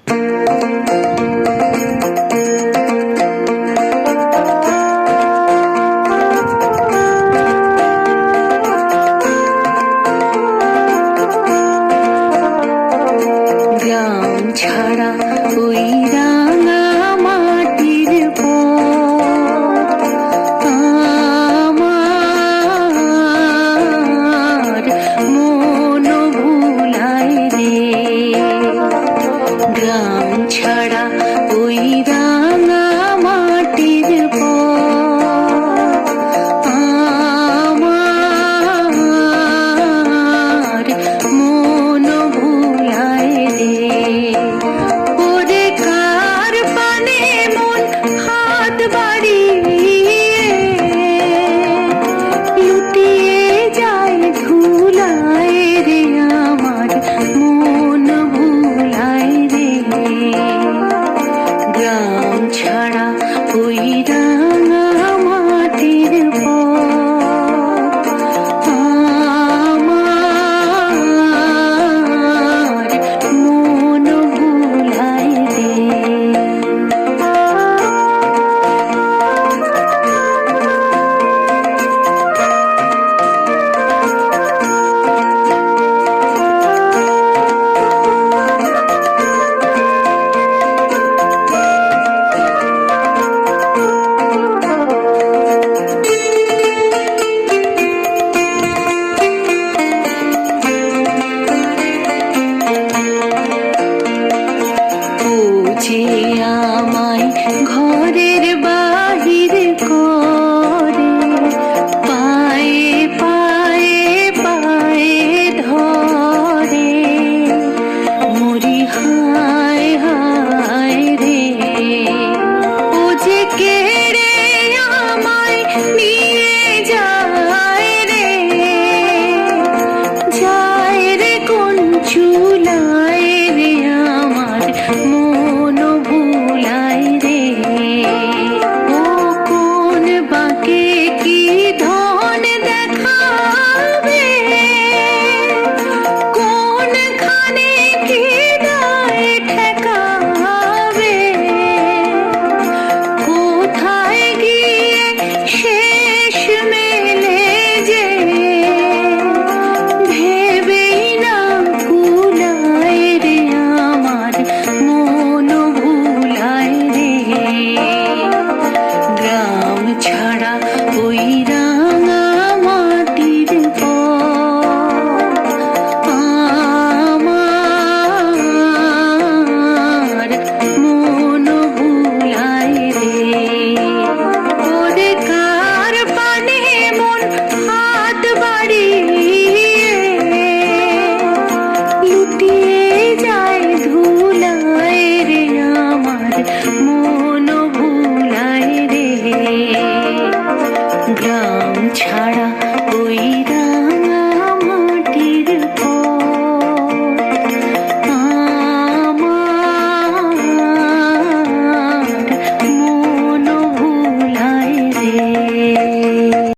গ্রাম ছাড়া ওই রাঙা মাটির পথ আমার মন ভুলায় রে। গ্রাম ছাড়া ওই রাঙা মাটির পথ আমার মন ভুলায় রে। ওরে কার পানে মন হাত বাড়িয়ে লুটিয়ে যায় ধুলায় রে, আমার মন ভুলায় রে। গ্রাম ছাড়া ওই রাঙা মাটির পথ আমার মন ভুলায় রে। যে আমায় ঘরের বাহির করে পায়ে পায়ে পায়ে ধরে, মরি হায় হায় রে। ও যে কেড়ে আমায় নিয়ে যায় রে, যায় রে কোন চুলায় রে, আমার মন ভুলায় রে। ও কোন বাঁকে কি ধন দেখাবে, কোনখানে কি দায় ঠেকাবে, কোথায় গিয়ে শেষ মেলে যে ভেবেই না কুলায় রে, আমার মন ভুলায় রে। গ্রাম ছাড়া ওই রাঙা মাটির পথ আমার মন ভুলায় রে। ওরে কার পানে মন হাত বাড়িয়ে লুটিয়ে যায় ধুলায় রে, আমার